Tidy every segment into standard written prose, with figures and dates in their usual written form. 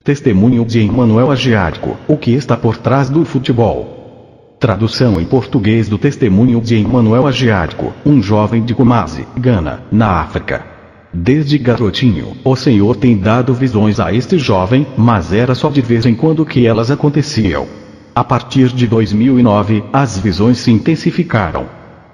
Testemunho de Emmanuel Agiático, o que está por trás do futebol. Tradução em português do testemunho de Emmanuel Agiático, um jovem de Kumasi, Gana, na África. Desde garotinho, o Senhor tem dado visões a este jovem, mas era só de vez em quando que elas aconteciam. A partir de 2009, as visões se intensificaram.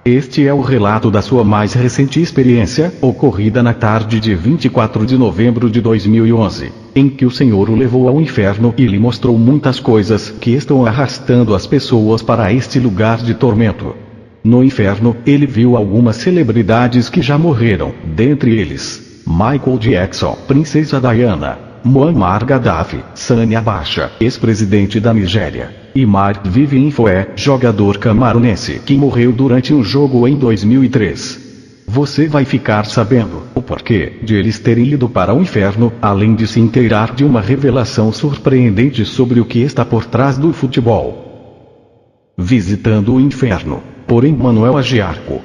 Este é o relato da sua mais recente experiência, ocorrida na tarde de 24 de novembro de 2011, em que o Senhor o levou ao inferno e lhe mostrou muitas coisas que estão arrastando as pessoas para este lugar de tormento. No inferno, ele viu algumas celebridades que já morreram, dentre eles, Michael Jackson, Princesa Diana, Muammar Gaddafi, Sani Abacha, ex-presidente da Nigéria, e Mark Vivien Foé, jogador camaronense que morreu durante um jogo em 2003. Você vai ficar sabendo o porquê de eles terem ido para o inferno, além de se inteirar de uma revelação surpreendente sobre o que está por trás do futebol. Visitando o inferno, por Emmanuel Agiático.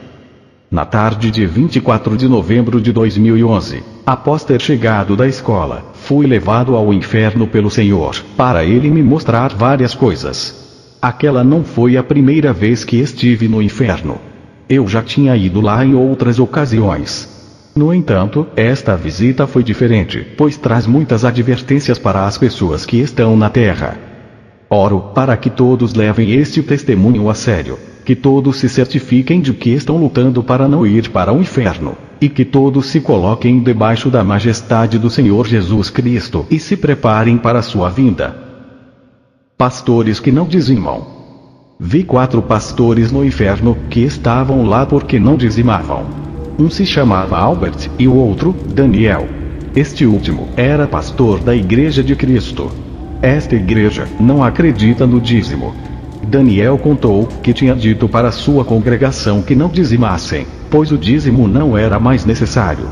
Na tarde de 24 de novembro de 2011, após ter chegado da escola, fui levado ao inferno pelo Senhor, para ele me mostrar várias coisas. Aquela não foi a primeira vez que estive no inferno. Eu já tinha ido lá em outras ocasiões. No entanto, esta visita foi diferente, pois traz muitas advertências para as pessoas que estão na Terra. Oro para que todos levem este testemunho a sério, que todos se certifiquem de que estão lutando para não ir para o inferno, e que todos se coloquem debaixo da majestade do Senhor Jesus Cristo e se preparem para a sua vinda. Pastores que não dizimam. Vi 4 pastores no inferno que estavam lá porque não dizimavam. Um se chamava Albert e o outro, Daniel. Este último era pastor da Igreja de Cristo. Esta igreja não acredita no dízimo. Daniel contou que tinha dito para sua congregação que não dizimassem, pois o dízimo não era mais necessário.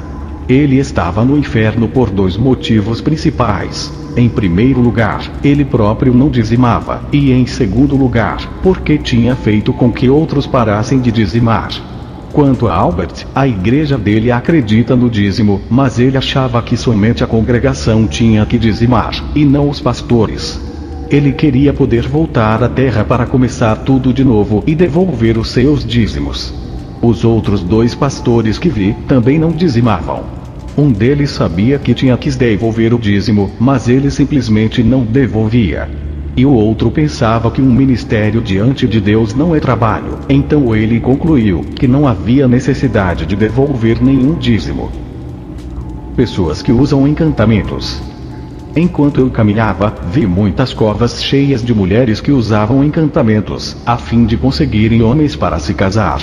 Ele estava no inferno por 2 motivos principais. Em primeiro lugar, ele próprio não dizimava, e em segundo lugar, porque tinha feito com que outros parassem de dizimar. Quanto a Albert, a igreja dele acredita no dízimo, mas ele achava que somente a congregação tinha que dizimar, e não os pastores. Ele queria poder voltar à terra para começar tudo de novo e devolver os seus dízimos. Os outros 2 pastores que vi também não dizimavam. Um deles sabia que tinha que devolver o dízimo, mas ele simplesmente não devolvia. E o outro pensava que um ministério diante de Deus não é trabalho, então ele concluiu que não havia necessidade de devolver nenhum dízimo. Pessoas que usam encantamentos. Enquanto eu caminhava, vi muitas covas cheias de mulheres que usavam encantamentos, a fim de conseguirem homens para se casar.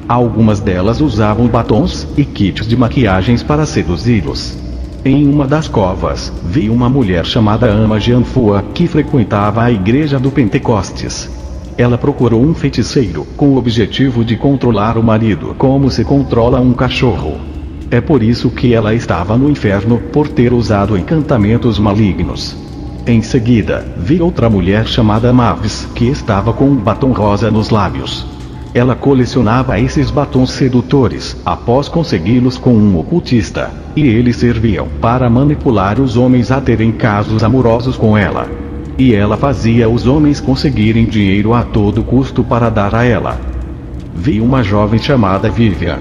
Algumas delas usavam batons e kits de maquiagens para seduzi-los. Em uma das covas, vi uma mulher chamada Ama Jeanfua, que frequentava a igreja do Pentecostes. Ela procurou um feiticeiro, com o objetivo de controlar o marido como se controla um cachorro. É por isso que ela estava no inferno, por ter usado encantamentos malignos. Em seguida, vi outra mulher chamada Mavis, que estava com um batom rosa nos lábios. Ela colecionava esses batons sedutores, após consegui-los com um ocultista, e eles serviam para manipular os homens a terem casos amorosos com ela. E ela fazia os homens conseguirem dinheiro a todo custo para dar a ela. Vi uma jovem chamada Vivian.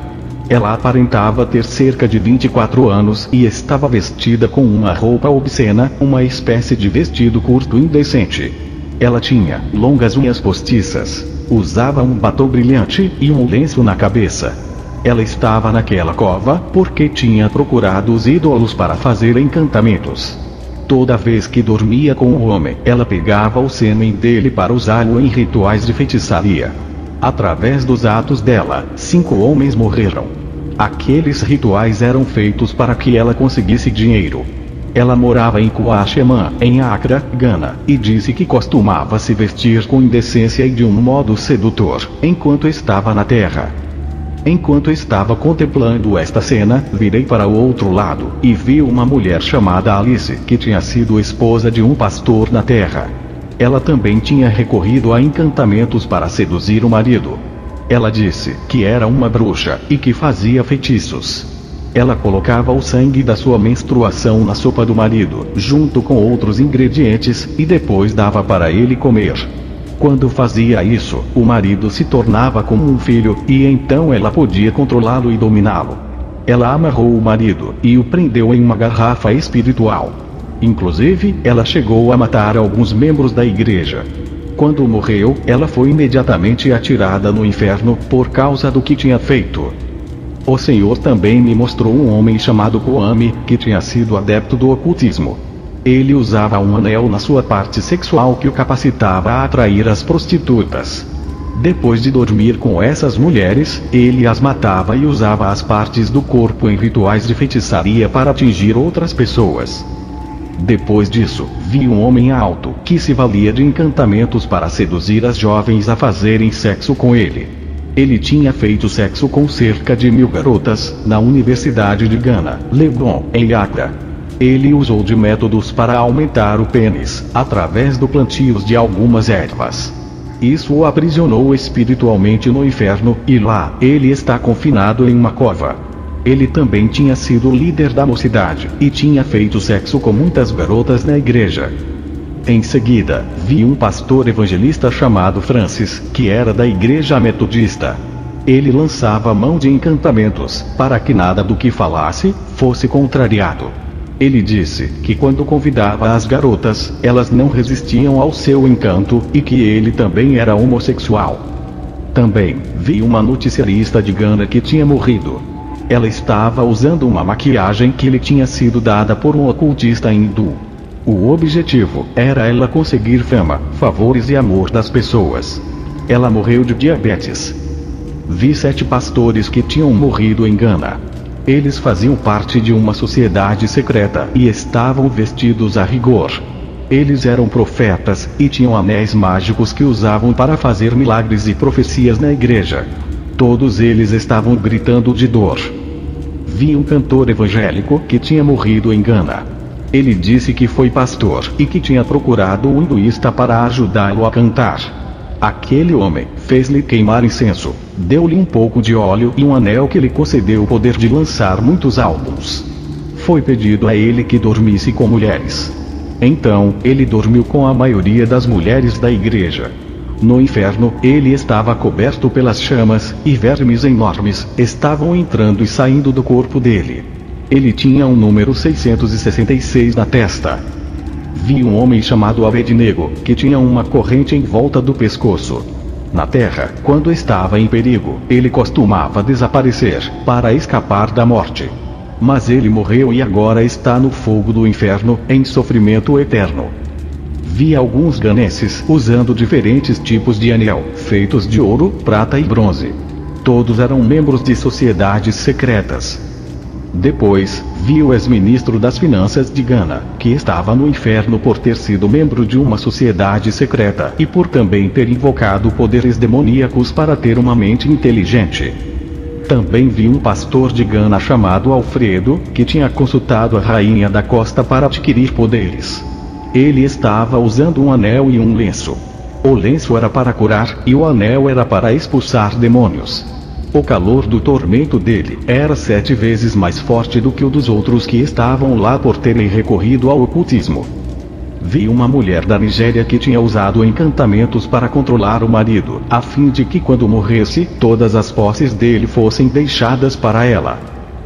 Ela aparentava ter cerca de 24 anos e estava vestida com uma roupa obscena, uma espécie de vestido curto indecente. Ela tinha longas unhas postiças, usava um batom brilhante e um lenço na cabeça. Ela estava naquela cova porque tinha procurado os ídolos para fazer encantamentos. Toda vez que dormia com o homem, ela pegava o sêmen dele para usá-lo em rituais de feitiçaria. Através dos atos dela, 5 homens morreram. Aqueles rituais eram feitos para que ela conseguisse dinheiro. Ela morava em Coaxemã, em Accra, Gana, e disse que costumava se vestir com indecência e de um modo sedutor, enquanto estava na terra. Enquanto estava contemplando esta cena, virei para o outro lado, e vi uma mulher chamada Alice, que tinha sido esposa de um pastor na terra. Ela também tinha recorrido a encantamentos para seduzir o marido. Ela disse que era uma bruxa, e que fazia feitiços. Ela colocava o sangue da sua menstruação na sopa do marido, junto com outros ingredientes, e depois dava para ele comer. Quando fazia isso, o marido se tornava como um filho, e então ela podia controlá-lo e dominá-lo. Ela amarrou o marido, e o prendeu em uma garrafa espiritual. Inclusive, ela chegou a matar alguns membros da igreja. Quando morreu, ela foi imediatamente atirada no inferno, por causa do que tinha feito. O Senhor também me mostrou um homem chamado Kwame, que tinha sido adepto do ocultismo. Ele usava um anel na sua parte sexual que o capacitava a atrair as prostitutas. Depois de dormir com essas mulheres, ele as matava e usava as partes do corpo em rituais de feitiçaria para atingir outras pessoas. Depois disso, vi um homem alto, que se valia de encantamentos para seduzir as jovens a fazerem sexo com ele. Ele tinha feito sexo com cerca de 1000 garotas, na Universidade de Ghana, Legon, em Accra. Ele usou de métodos para aumentar o pênis, através do plantio de algumas ervas. Isso o aprisionou espiritualmente no inferno, e lá, ele está confinado em uma cova. Ele também tinha sido líder da mocidade, e tinha feito sexo com muitas garotas na igreja. Em seguida, vi um pastor evangelista chamado Francis, que era da igreja metodista. Ele lançava mão de encantamentos, para que nada do que falasse, fosse contrariado. Ele disse que quando convidava as garotas, elas não resistiam ao seu encanto, e que ele também era homossexual. Também, vi uma noticiarista de Ghana que tinha morrido. Ela estava usando uma maquiagem que lhe tinha sido dada por um ocultista hindu. O objetivo era ela conseguir fama, favores e amor das pessoas. Ela morreu de diabetes. Vi 7 pastores que tinham morrido em Ghana. Eles faziam parte de uma sociedade secreta e estavam vestidos a rigor. Eles eram profetas e tinham anéis mágicos que usavam para fazer milagres e profecias na igreja. Todos eles estavam gritando de dor. Vi um cantor evangélico que tinha morrido em Ghana. Ele disse que foi pastor e que tinha procurado um hinduísta para ajudá-lo a cantar. Aquele homem fez-lhe queimar incenso, deu-lhe um pouco de óleo e um anel que lhe concedeu o poder de lançar muitos álbuns. Foi pedido a ele que dormisse com mulheres. Então, ele dormiu com a maioria das mulheres da igreja. No inferno, ele estava coberto pelas chamas, e vermes enormes estavam entrando e saindo do corpo dele. Ele tinha um número 666 na testa. Vi um homem chamado Abednego, que tinha uma corrente em volta do pescoço. Na terra, quando estava em perigo, ele costumava desaparecer, para escapar da morte. Mas ele morreu e agora está no fogo do inferno, em sofrimento eterno. Vi alguns ganenses usando diferentes tipos de anel, feitos de ouro, prata e bronze. Todos eram membros de sociedades secretas. Depois, vi o ex-ministro das Finanças de Ghana, que estava no inferno por ter sido membro de uma sociedade secreta e por também ter invocado poderes demoníacos para ter uma mente inteligente. Também vi um pastor de Ghana chamado Alfredo, que tinha consultado a rainha da costa para adquirir poderes. Ele estava usando um anel e um lenço. O lenço era para curar, e o anel era para expulsar demônios. O calor do tormento dele era 7 vezes mais forte do que o dos outros que estavam lá por terem recorrido ao ocultismo. Vi uma mulher da Nigéria que tinha usado encantamentos para controlar o marido, a fim de que quando morresse, todas as posses dele fossem deixadas para ela.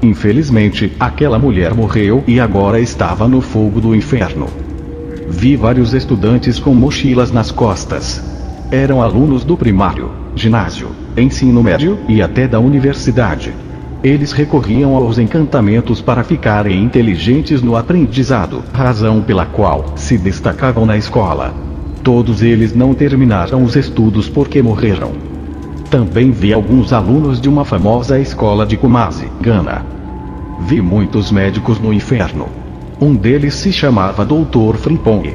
Infelizmente, aquela mulher morreu e agora estava no fogo do inferno. Vi vários estudantes com mochilas nas costas. Eram alunos do primário, ginásio, ensino médio e até da universidade. Eles recorriam aos encantamentos para ficarem inteligentes no aprendizado, razão pela qual se destacavam na escola. Todos eles não terminaram os estudos porque morreram. Também vi alguns alunos de uma famosa escola de Kumasi, Ghana. Vi muitos médicos no inferno. Um deles se chamava Dr. Frimpong.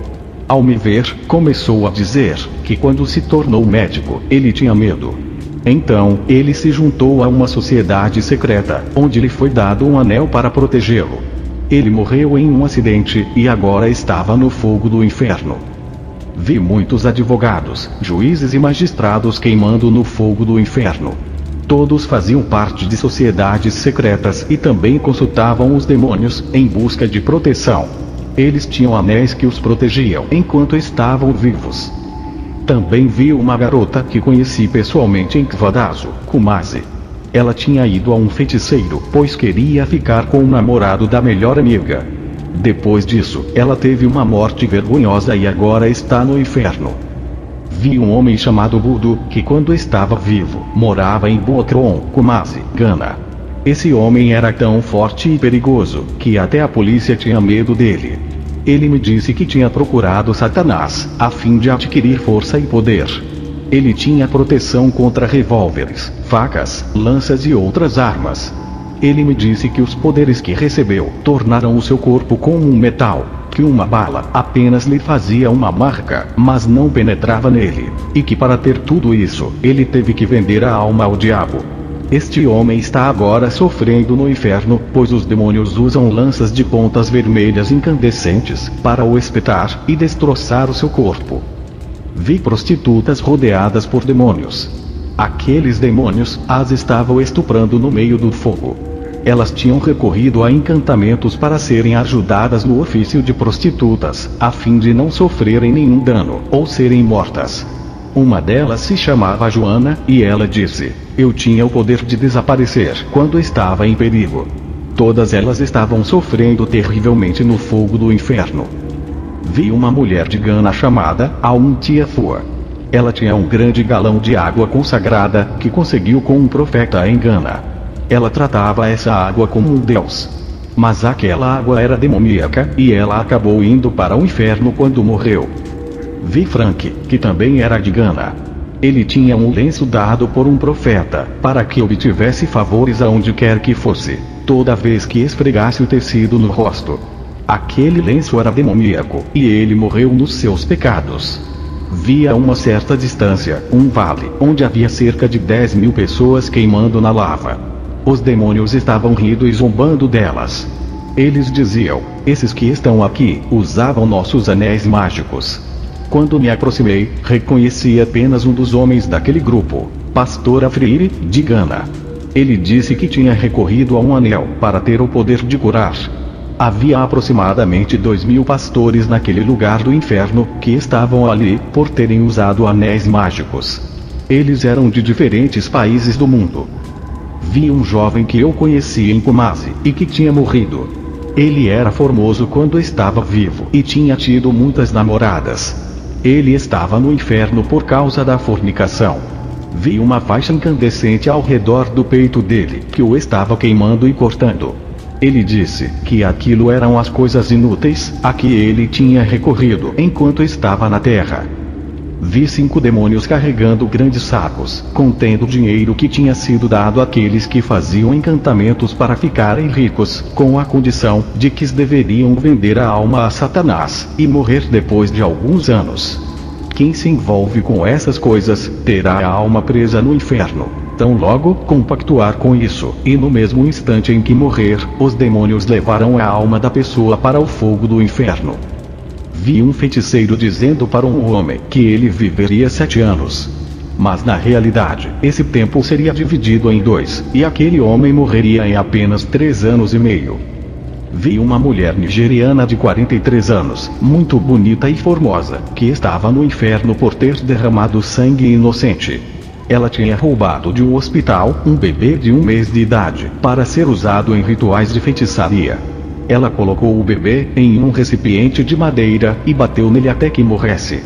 Ao me ver, começou a dizer que quando se tornou médico, ele tinha medo. Então, ele se juntou a uma sociedade secreta, onde lhe foi dado um anel para protegê-lo. Ele morreu em um acidente, e agora estava no fogo do inferno. Vi muitos advogados, juízes e magistrados queimando no fogo do inferno. Todos faziam parte de sociedades secretas e também consultavam os demônios em busca de proteção. Eles tinham anéis que os protegiam enquanto estavam vivos. Também vi uma garota que conheci pessoalmente em Kvadazo, Kumasi. Ela tinha ido a um feiticeiro, pois queria ficar com o namorado da melhor amiga. Depois disso, ela teve uma morte vergonhosa e agora está no inferno. Vi um homem chamado Budo, que quando estava vivo, morava em Bokron, Kumasi, Gana. Esse homem era tão forte e perigoso, que até a polícia tinha medo dele. Ele me disse que tinha procurado Satanás, a fim de adquirir força e poder. Ele tinha proteção contra revólveres, facas, lanças e outras armas. Ele me disse que os poderes que recebeu tornaram o seu corpo como um metal, que uma bala apenas lhe fazia uma marca, mas não penetrava nele, e que para ter tudo isso, ele teve que vender a alma ao diabo. Este homem está agora sofrendo no inferno, pois os demônios usam lanças de pontas vermelhas incandescentes para o espetar e destroçar o seu corpo. Vi prostitutas rodeadas por demônios. Aqueles demônios as estavam estuprando no meio do fogo. Elas tinham recorrido a encantamentos para serem ajudadas no ofício de prostitutas, a fim de não sofrerem nenhum dano ou serem mortas. Uma delas se chamava Joana, e ela disse: eu tinha o poder de desaparecer quando estava em perigo. Todas elas estavam sofrendo terrivelmente no fogo do inferno. Vi uma mulher de Gana chamada Auntiafua. Ela tinha um grande galão de água consagrada, que conseguiu com um profeta em Gana. Ela tratava essa água como um deus. Mas aquela água era demoníaca, e ela acabou indo para o inferno quando morreu. Vi Frank, que também era de Gana. Ele tinha um lenço dado por um profeta, para que obtivesse favores aonde quer que fosse, toda vez que esfregasse o tecido no rosto. Aquele lenço era demoníaco, e ele morreu nos seus pecados. Vi a uma certa distância, um vale, onde havia cerca de 10.000 pessoas queimando na lava. Os demônios estavam rindo e zombando delas. Eles diziam: esses que estão aqui, usavam nossos anéis mágicos. Quando me aproximei, reconheci apenas um dos homens daquele grupo, Pastor Afriri, de Gana. Ele disse que tinha recorrido a um anel para ter o poder de curar. Havia aproximadamente 2.000 pastores naquele lugar do inferno, que estavam ali, por terem usado anéis mágicos. Eles eram de diferentes países do mundo. Vi um jovem que eu conheci em Kumasi, e que tinha morrido. Ele era formoso quando estava vivo, e tinha tido muitas namoradas. Ele estava no inferno por causa da fornicação. Vi uma faixa incandescente ao redor do peito dele, que o estava queimando e cortando. Ele disse que aquilo eram as coisas inúteis a que ele tinha recorrido enquanto estava na terra. Vi 5 demônios carregando grandes sacos, contendo dinheiro que tinha sido dado àqueles que faziam encantamentos para ficarem ricos, com a condição de que deveriam vender a alma a Satanás, e morrer depois de alguns anos. Quem se envolve com essas coisas, terá a alma presa no inferno. Tão logo compactuar com isso, e no mesmo instante em que morrer, os demônios levarão a alma da pessoa para o fogo do inferno. Vi um feiticeiro dizendo para um homem que ele viveria 7 anos. Mas na realidade, esse tempo seria dividido em 2, e aquele homem morreria em apenas 3 anos e meio. Vi uma mulher nigeriana de 43 anos, muito bonita e formosa, que estava no inferno por ter derramado sangue inocente. Ela tinha roubado de um hospital um bebê de 1 mês de idade, para ser usado em rituais de feitiçaria. Ela colocou o bebê em um recipiente de madeira, e bateu nele até que morresse.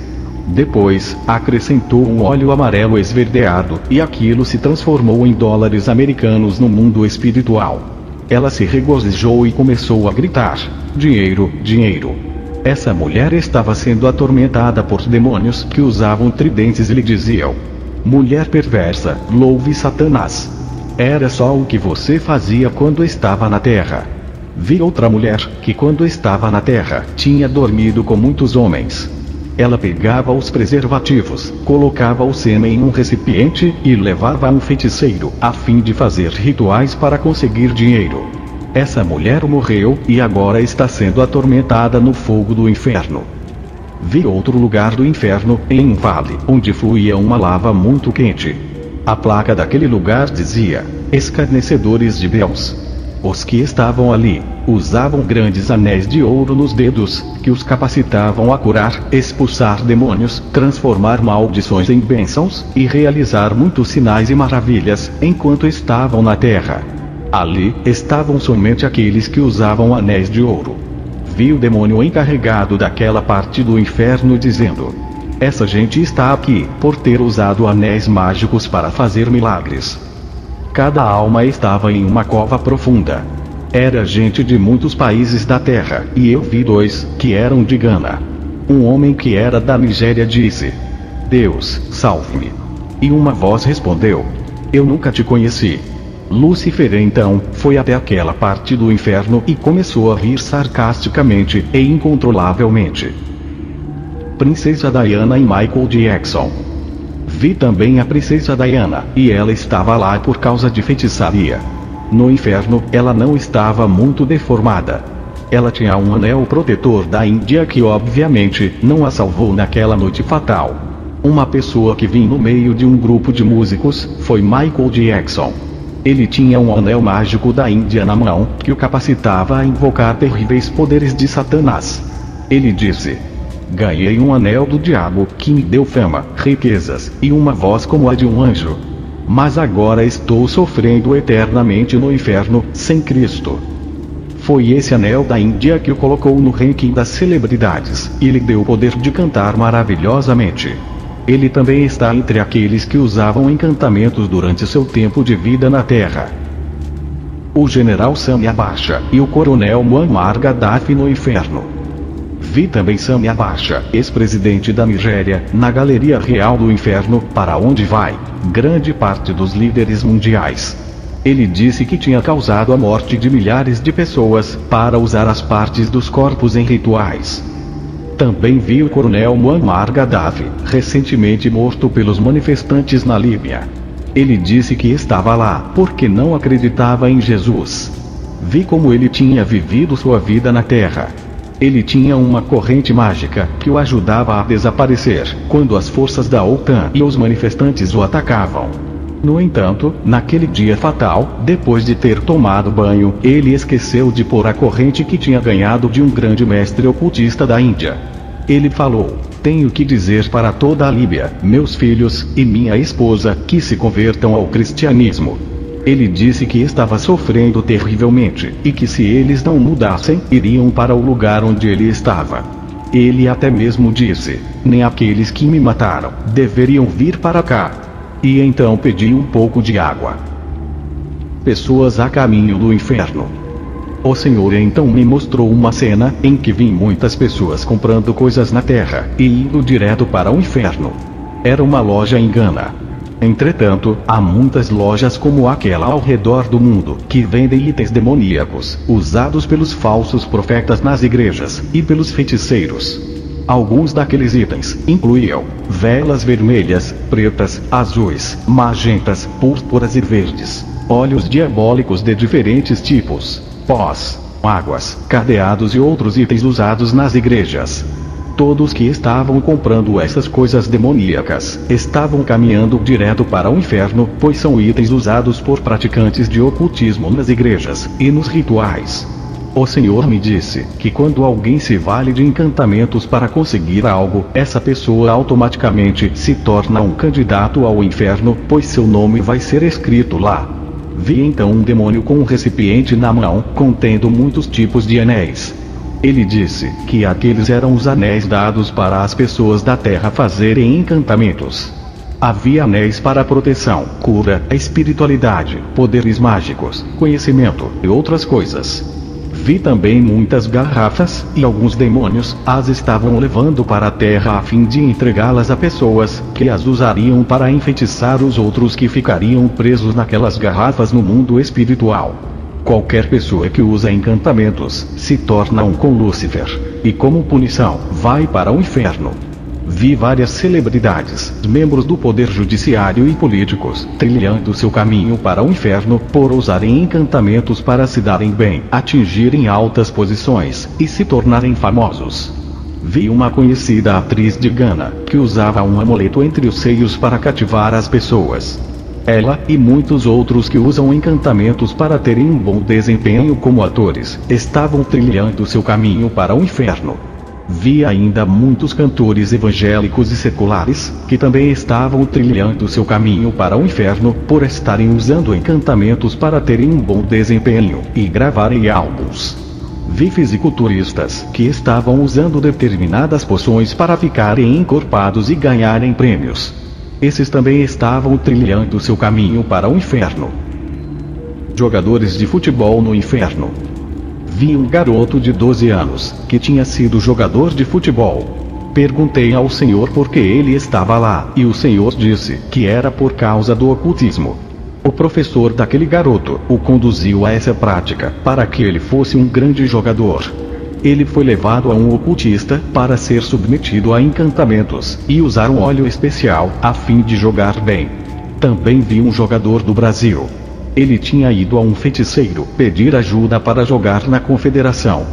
Depois, acrescentou um óleo amarelo esverdeado, e aquilo se transformou em dólares americanos no mundo espiritual. Ela se regozijou e começou a gritar: dinheiro, dinheiro. Essa mulher estava sendo atormentada por demônios que usavam tridentes e lhe diziam: mulher perversa, louve Satanás. Era só o que você fazia quando estava na terra. Vi outra mulher, que quando estava na terra, tinha dormido com muitos homens. Ela pegava os preservativos, colocava o sêmen em um recipiente, e levava a um feiticeiro, a fim de fazer rituais para conseguir dinheiro. Essa mulher morreu, e agora está sendo atormentada no fogo do inferno. Vi outro lugar do inferno, em um vale, onde fluía uma lava muito quente. A placa daquele lugar dizia: escarnecedores de Deus. Os que estavam ali usavam grandes anéis de ouro nos dedos, que os capacitavam a curar, expulsar demônios, transformar maldições em bênçãos, e realizar muitos sinais e maravilhas, enquanto estavam na terra. Ali estavam somente aqueles que usavam anéis de ouro. Vi o demônio encarregado daquela parte do inferno dizendo: essa gente está aqui, por ter usado anéis mágicos para fazer milagres. Cada alma estava em uma cova profunda. Era gente de muitos países da terra, e eu vi 2, que eram de Gana. Um homem que era da Nigéria disse: Deus, salve-me. E uma voz respondeu: eu nunca te conheci. Lúcifer então foi até aquela parte do inferno e começou a rir sarcasticamente e incontrolavelmente. Princesa Diana e Michael Jackson. Vi também a princesa Diana, e ela estava lá por causa de feitiçaria. No inferno, ela não estava muito deformada. Ela tinha um anel protetor da Índia que obviamente não a salvou naquela noite fatal. Uma pessoa que vinha no meio de um grupo de músicos foi Michael Jackson. Ele tinha um anel mágico da Índia na mão, que o capacitava a invocar terríveis poderes de Satanás. Ele disse: ganhei um anel do diabo, que me deu fama, riquezas, e uma voz como a de um anjo. Mas agora estou sofrendo eternamente no inferno, sem Cristo. Foi esse anel da Índia que o colocou no ranking das celebridades, e lhe deu o poder de cantar maravilhosamente. Ele também está entre aqueles que usavam encantamentos durante seu tempo de vida na Terra. O general Sami Abacha e o coronel Muammar Gaddafi no inferno. Vi também Sami Abacha, ex-presidente da Nigéria, na Galeria Real do Inferno, para onde vai grande parte dos líderes mundiais. Ele disse que tinha causado a morte de milhares de pessoas, para usar as partes dos corpos em rituais. Também vi o coronel Muammar Gaddafi, recentemente morto pelos manifestantes na Líbia. Ele disse que estava lá, porque não acreditava em Jesus. Vi como ele tinha vivido sua vida na Terra. Ele tinha uma corrente mágica, que o ajudava a desaparecer, quando as forças da OTAN e os manifestantes o atacavam. No entanto, naquele dia fatal, depois de ter tomado banho, ele esqueceu de pôr a corrente que tinha ganhado de um grande mestre ocultista da Índia. Ele falou: tenho que dizer para toda a Líbia, meus filhos, e minha esposa, que se convertam ao cristianismo. Ele disse que estava sofrendo terrivelmente, e que se eles não mudassem, iriam para o lugar onde ele estava. Ele até mesmo disse: nem aqueles que me mataram deveriam vir para cá. E então pedi um pouco de água. Pessoas a caminho do inferno. O Senhor então me mostrou uma cena, em que vi muitas pessoas comprando coisas na terra, e indo direto para o inferno. Era uma loja em Gana. Entretanto, há muitas lojas como aquela ao redor do mundo, que vendem itens demoníacos, usados pelos falsos profetas nas igrejas, e pelos feiticeiros. Alguns daqueles itens incluíam velas vermelhas, pretas, azuis, magentas, púrpuras e verdes, óleos diabólicos de diferentes tipos, pós, águas, cadeados e outros itens usados nas igrejas. Todos que estavam comprando essas coisas demoníacas estavam caminhando direto para o inferno, pois são itens usados por praticantes de ocultismo nas igrejas e nos rituais. O Senhor me disse que quando alguém se vale de encantamentos para conseguir algo, essa pessoa automaticamente se torna um candidato ao inferno, pois seu nome vai ser escrito lá. Vi então um demônio com um recipiente na mão, contendo muitos tipos de anéis. Ele disse que aqueles eram os anéis dados para as pessoas da terra fazerem encantamentos. Havia anéis para proteção, cura, espiritualidade, poderes mágicos, conhecimento e outras coisas. Vi também muitas garrafas, e alguns demônios as estavam levando para a terra a fim de entregá-las a pessoas, que as usariam para enfeitiçar os outros que ficariam presos naquelas garrafas no mundo espiritual. Qualquer pessoa que usa encantamentos, se torna um com Lúcifer, e como punição, vai para o inferno. Vi várias celebridades, membros do poder judiciário e políticos, trilhando seu caminho para o inferno, por usarem encantamentos para se darem bem, atingirem altas posições, e se tornarem famosos. Vi uma conhecida atriz de Gana, que usava um amuleto entre os seios para cativar as pessoas. Ela, e muitos outros que usam encantamentos para terem um bom desempenho como atores, estavam trilhando seu caminho para o inferno. Vi ainda muitos cantores evangélicos e seculares, que também estavam trilhando seu caminho para o inferno, por estarem usando encantamentos para terem um bom desempenho, e gravarem álbuns. Vi fisiculturistas, que estavam usando determinadas poções para ficarem encorpados e ganharem prêmios. Esses também estavam trilhando seu caminho para o inferno. Jogadores de futebol no inferno. Vi um garoto de 12 anos, que tinha sido jogador de futebol. Perguntei ao Senhor por que ele estava lá, e o Senhor disse que era por causa do ocultismo. O professor daquele garoto o conduziu a essa prática, para que ele fosse um grande jogador. Ele foi levado a um ocultista, para ser submetido a encantamentos, e usar um óleo especial, a fim de jogar bem. Também vi um jogador do Brasil. Ele tinha ido a um feiticeiro, pedir ajuda para jogar na confederação.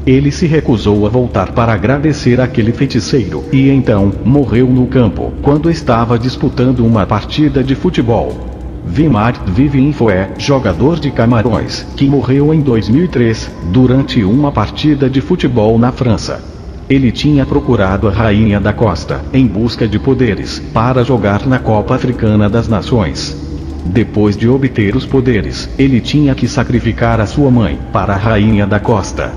Ele se recusou a voltar para agradecer àquele feiticeiro, e então, morreu no campo, quando estava disputando uma partida de futebol. Vi Mart Vivinfoé, jogador de Camarões, que morreu em 2003, durante uma partida de futebol na França. Ele tinha procurado a Rainha da Costa, em busca de poderes, para jogar na Copa Africana das Nações. Depois de obter os poderes, ele tinha que sacrificar a sua mãe, para a Rainha da Costa.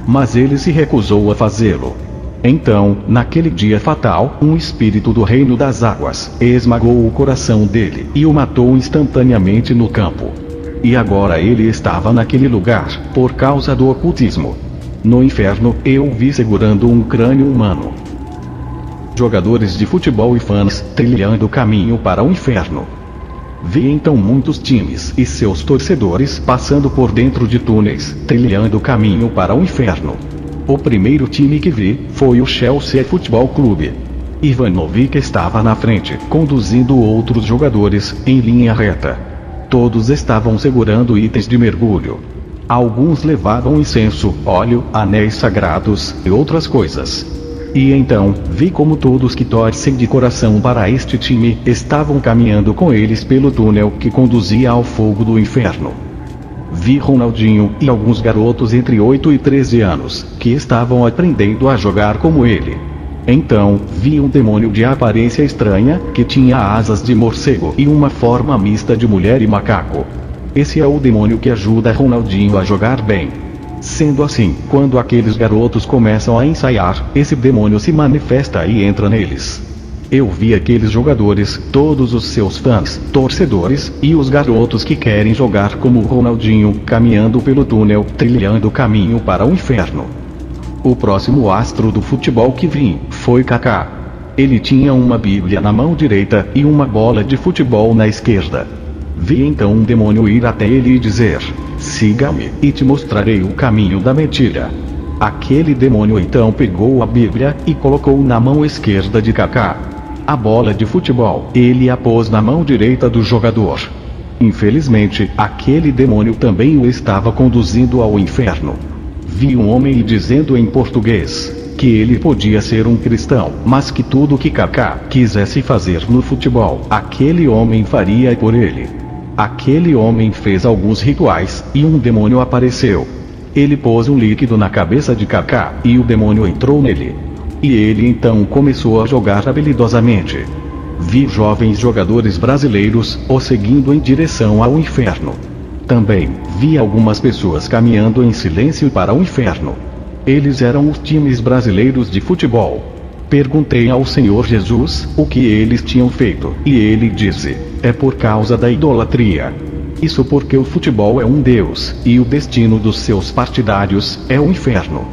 Mas ele se recusou a fazê-lo. Então, naquele dia fatal, um espírito do reino das águas esmagou o coração dele, e o matou instantaneamente no campo. E agora ele estava naquele lugar, por causa do ocultismo. No inferno, eu o vi segurando um crânio humano. Jogadores de futebol e fãs, trilhando o caminho para o inferno. Vi então muitos times e seus torcedores passando por dentro de túneis, trilhando o caminho para o inferno. O primeiro time que vi foi o Chelsea Futebol Clube. Ivanovic estava na frente, conduzindo outros jogadores, em linha reta. Todos estavam segurando itens de mergulho. Alguns levavam incenso, óleo, anéis sagrados, e outras coisas. E então, vi como todos que torcem de coração para este time, estavam caminhando com eles pelo túnel que conduzia ao fogo do inferno. Vi Ronaldinho e alguns garotos entre 8 e 13 anos, que estavam aprendendo a jogar como ele. Então, vi um demônio de aparência estranha, que tinha asas de morcego e uma forma mista de mulher e macaco. Esse é o demônio que ajuda Ronaldinho a jogar bem. Sendo assim, quando aqueles garotos começam a ensaiar, esse demônio se manifesta e entra neles. Eu vi aqueles jogadores, todos os seus fãs, torcedores, e os garotos que querem jogar como Ronaldinho, caminhando pelo túnel, trilhando o caminho para o inferno. O próximo astro do futebol que vi foi Kaká. Ele tinha uma Bíblia na mão direita e uma bola de futebol na esquerda. Vi então um demônio ir até ele e dizer: "Siga-me, e te mostrarei o caminho da mentira." Aquele demônio então pegou a Bíblia e colocou na mão esquerda de Kaká. A bola de futebol, ele a pôs na mão direita do jogador. Infelizmente, aquele demônio também o estava conduzindo ao inferno. Vi um homem lhe dizendo em português que ele podia ser um cristão, mas que tudo o que Kaká quisesse fazer no futebol, aquele homem faria por ele. Aquele homem fez alguns rituais, e um demônio apareceu. Ele pôs um líquido na cabeça de Kaká, e o demônio entrou nele. E ele então começou a jogar habilidosamente. Vi jovens jogadores brasileiros o seguindo em direção ao inferno. Também vi algumas pessoas caminhando em silêncio para o inferno. Eles eram os times brasileiros de futebol. Perguntei ao Senhor Jesus o que eles tinham feito, e ele disse: "É por causa da idolatria. Isso porque o futebol é um deus, e o destino dos seus partidários é o inferno."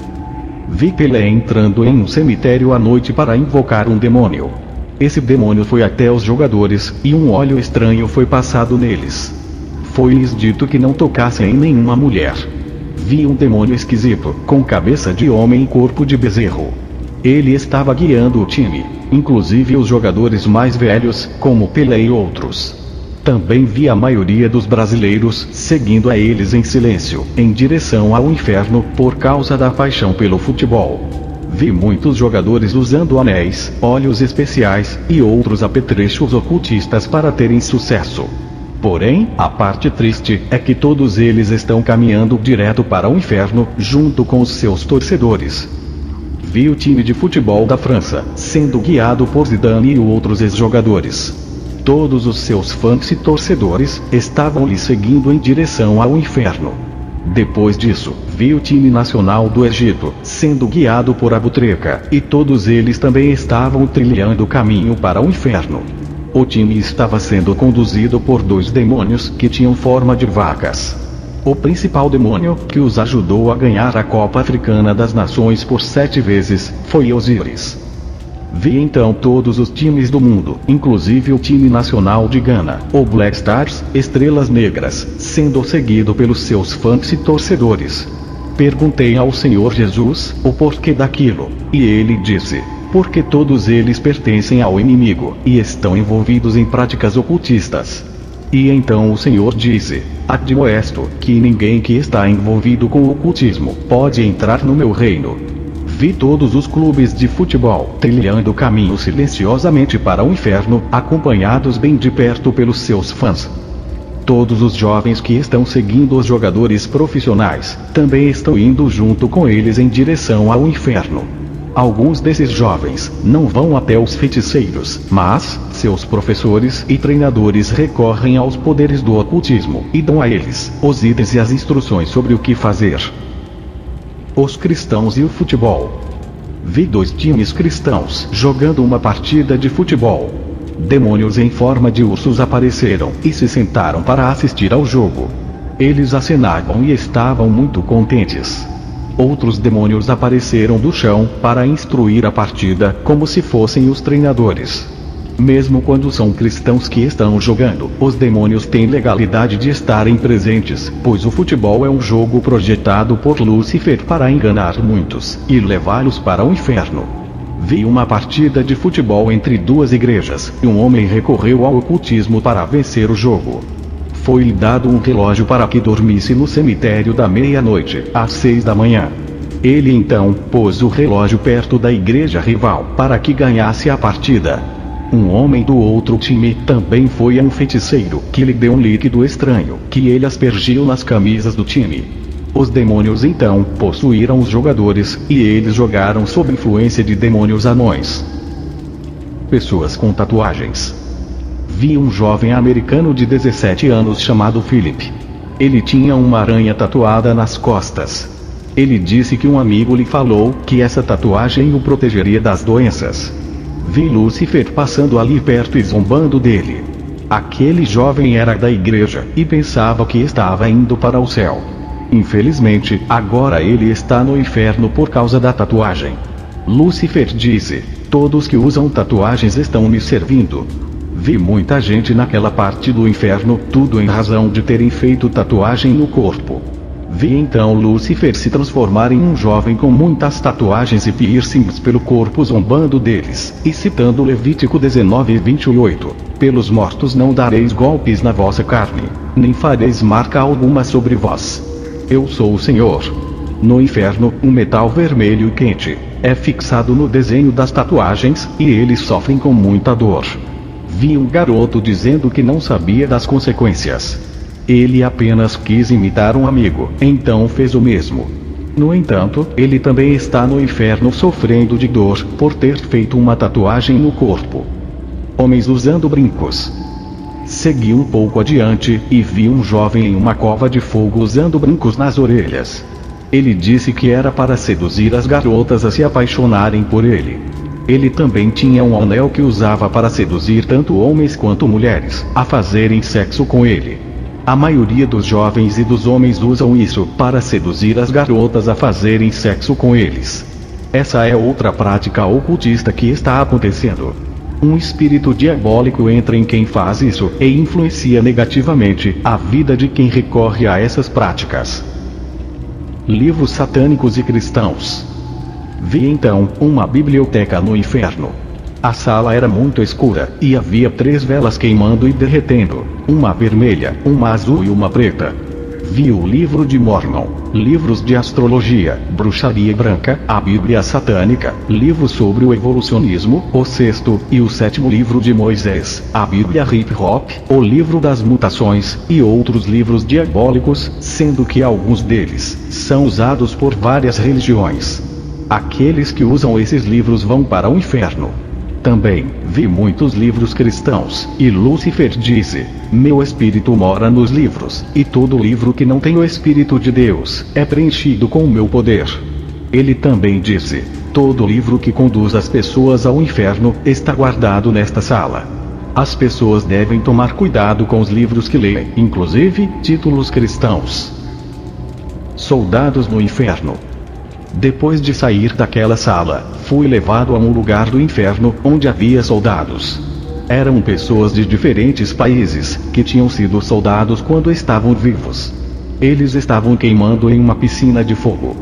Vi Pelé entrando em um cemitério à noite para invocar um demônio. Esse demônio foi até os jogadores, e um óleo estranho foi passado neles. Foi-lhes dito que não tocassem em nenhuma mulher. Vi um demônio esquisito, com cabeça de homem e corpo de bezerro. Ele estava guiando o time, inclusive os jogadores mais velhos, como Pelé e outros. Também vi a maioria dos brasileiros seguindo a eles em silêncio, em direção ao inferno, por causa da paixão pelo futebol. Vi muitos jogadores usando anéis, óleos especiais, e outros apetrechos ocultistas para terem sucesso. Porém, a parte triste é que todos eles estão caminhando direto para o inferno, junto com os seus torcedores. Vi o time de futebol da França, sendo guiado por Zidane e outros ex-jogadores. Todos os seus fãs e torcedores estavam lhe seguindo em direção ao inferno. Depois disso, vi o time nacional do Egito, sendo guiado por Abu Treca, e todos eles também estavam trilhando o caminho para o inferno. O time estava sendo conduzido por 2 demônios que tinham forma de vacas. O principal demônio, que os ajudou a ganhar a Copa Africana das Nações por 7 vezes, foi Osíris. Vi então todos os times do mundo, inclusive o time nacional de Gana, o Black Stars, Estrelas Negras, sendo seguido pelos seus fãs e torcedores. Perguntei ao Senhor Jesus o porquê daquilo, e ele disse: porque todos eles pertencem ao inimigo, e estão envolvidos em práticas ocultistas. E então o Senhor disse: admoesto que ninguém que está envolvido com o ocultismo pode entrar no meu reino. Vi todos os clubes de futebol trilhando o caminho silenciosamente para o inferno, acompanhados bem de perto pelos seus fãs. Todos os jovens que estão seguindo os jogadores profissionais também estão indo junto com eles em direção ao inferno. Alguns desses jovens não vão até os feiticeiros, mas seus professores e treinadores recorrem aos poderes do ocultismo e dão a eles os itens e as instruções sobre o que fazer. Os cristãos e o futebol. Vi 2 times cristãos jogando uma partida de futebol. Demônios em forma de ursos apareceram e se sentaram para assistir ao jogo. Eles acenavam e estavam muito contentes. Outros demônios apareceram do chão para instruir a partida, como se fossem os treinadores. Mesmo quando são cristãos que estão jogando, os demônios têm legalidade de estarem presentes, pois o futebol é um jogo projetado por Lúcifer para enganar muitos e levá-los para o inferno. Vi uma partida de futebol entre 2 igrejas, e um homem recorreu ao ocultismo para vencer o jogo. Foi-lhe dado um relógio para que dormisse no cemitério da meia-noite, às 6 da manhã. Ele então pôs o relógio perto da igreja rival para que ganhasse a partida. Um homem do outro time também foi a um feiticeiro que lhe deu um líquido estranho, que ele aspergiu nas camisas do time. Os demônios então possuíram os jogadores, e eles jogaram sob influência de demônios anões. Pessoas com tatuagens. Vi um jovem americano de 17 anos chamado Philip. Ele tinha uma aranha tatuada nas costas. Ele disse que um amigo lhe falou que essa tatuagem o protegeria das doenças. Vi Lúcifer passando ali perto e zombando dele. Aquele jovem era da igreja e pensava que estava indo para o céu. Infelizmente, agora ele está no inferno por causa da tatuagem. Lúcifer disse: todos que usam tatuagens estão me servindo. Vi muita gente naquela parte do inferno, tudo em razão de terem feito tatuagem no corpo. Vi então Lúcifer se transformar em um jovem com muitas tatuagens e piercings pelo corpo, zombando deles, e citando Levítico 19:28, pelos mortos não dareis golpes na vossa carne, nem fareis marca alguma sobre vós. Eu sou o Senhor. No inferno, um metal vermelho e quente é fixado no desenho das tatuagens, e eles sofrem com muita dor. Vi um garoto dizendo que não sabia das consequências. Ele apenas quis imitar um amigo, então fez o mesmo. No entanto, ele também está no inferno sofrendo de dor, por ter feito uma tatuagem no corpo. Homens usando brincos. Segui um pouco adiante, e vi um jovem em uma cova de fogo usando brincos nas orelhas. Ele disse que era para seduzir as garotas a se apaixonarem por ele. Ele também tinha um anel que usava para seduzir tanto homens quanto mulheres a fazerem sexo com ele. A maioria dos jovens e dos homens usam isso para seduzir as garotas a fazerem sexo com eles. Essa é outra prática ocultista que está acontecendo. Um espírito diabólico entra em quem faz isso e influencia negativamente a vida de quem recorre a essas práticas. Livros satânicos e cristãos. Vi então uma biblioteca no inferno. A sala era muito escura, e havia 3 velas queimando e derretendo, uma vermelha, uma azul e uma preta. Vi o livro de Mormon, livros de astrologia, bruxaria branca, a Bíblia satânica, livros sobre o evolucionismo, o sexto e o sétimo livro de Moisés, a Bíblia hip hop, o livro das mutações, e outros livros diabólicos, sendo que alguns deles são usados por várias religiões. Aqueles que usam esses livros vão para o inferno. Também vi muitos livros cristãos, e Lúcifer disse: meu espírito mora nos livros, e todo livro que não tem o Espírito de Deus é preenchido com o meu poder. Ele também disse: todo livro que conduz as pessoas ao inferno está guardado nesta sala. As pessoas devem tomar cuidado com os livros que leem, inclusive títulos cristãos. Soldados no inferno. Depois de sair daquela sala, fui levado a um lugar do inferno, onde havia soldados. Eram pessoas de diferentes países, que tinham sido soldados quando estavam vivos. Eles estavam queimando em uma piscina de fogo.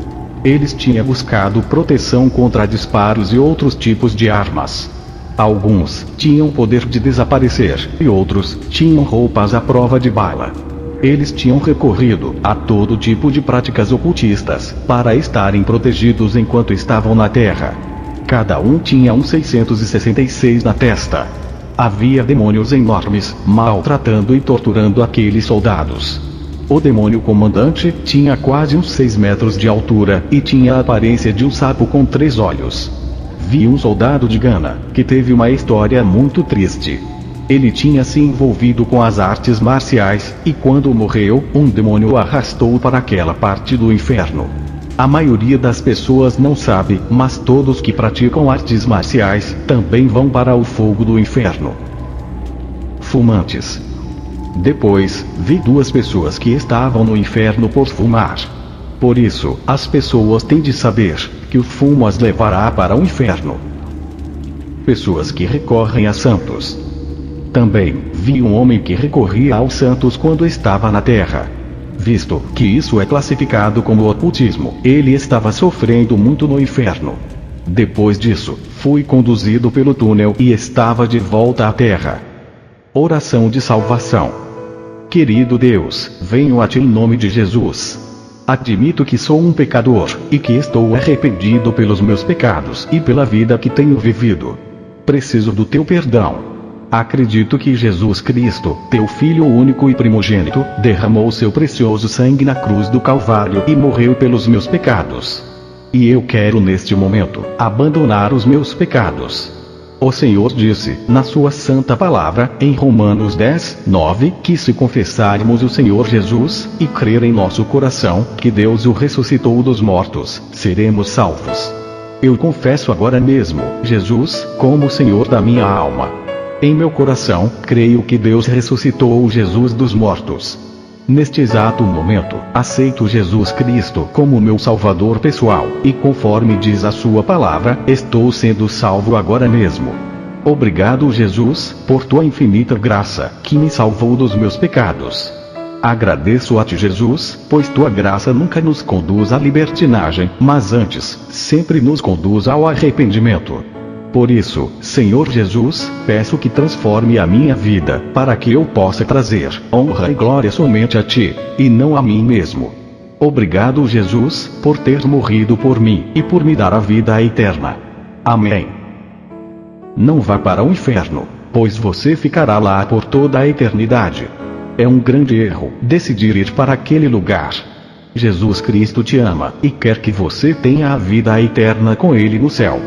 Eles tinham buscado proteção contra disparos e outros tipos de armas. Alguns tinham poder de desaparecer, e outros tinham roupas à prova de bala. Eles tinham recorrido a todo tipo de práticas ocultistas, para estarem protegidos enquanto estavam na Terra. Cada um tinha um 666 na testa. Havia demônios enormes, maltratando e torturando aqueles soldados. O demônio comandante tinha quase uns 6 metros de altura, e tinha a aparência de um sapo com 3 olhos. Vi um soldado de Gana, que teve uma história muito triste. Ele tinha se envolvido com as artes marciais, e quando morreu, um demônio o arrastou para aquela parte do inferno. A maioria das pessoas não sabe, mas todos que praticam artes marciais também vão para o fogo do inferno. Fumantes. Depois, vi 2 pessoas que estavam no inferno por fumar. Por isso, as pessoas têm de saber que o fumo as levará para o inferno. Pessoas que recorrem a santos. Também vi um homem que recorria aos santos quando estava na Terra. Visto que isso é classificado como ocultismo, ele estava sofrendo muito no inferno. Depois disso, fui conduzido pelo túnel e estava de volta à Terra. Oração de salvação. Querido Deus, venho a Ti em nome de Jesus. Admito que sou um pecador, e que estou arrependido pelos meus pecados e pela vida que tenho vivido. Preciso do Teu perdão. Acredito que Jesus Cristo, Teu Filho único e primogênito, derramou seu precioso sangue na cruz do Calvário e morreu pelos meus pecados. E eu quero neste momento abandonar os meus pecados. O Senhor disse, na sua santa palavra, em Romanos 10:9, que se confessarmos o Senhor Jesus, e crer em nosso coração, que Deus o ressuscitou dos mortos, seremos salvos. Eu confesso agora mesmo, Jesus, como Senhor da minha alma. Em meu coração, creio que Deus ressuscitou o Jesus dos mortos. Neste exato momento, aceito Jesus Cristo como meu Salvador pessoal, e conforme diz a sua palavra, estou sendo salvo agora mesmo. Obrigado, Jesus, por tua infinita graça, que me salvou dos meus pecados. Agradeço a Ti, Jesus, pois tua graça nunca nos conduz à libertinagem, mas antes, sempre nos conduz ao arrependimento. Por isso, Senhor Jesus, peço que transforme a minha vida, para que eu possa trazer honra e glória somente a Ti, e não a mim mesmo. Obrigado, Jesus, por ter morrido por mim, e por me dar a vida eterna. Amém. Não vá para o inferno, pois você ficará lá por toda a eternidade. É um grande erro decidir ir para aquele lugar. Jesus Cristo te ama, e quer que você tenha a vida eterna com Ele no céu.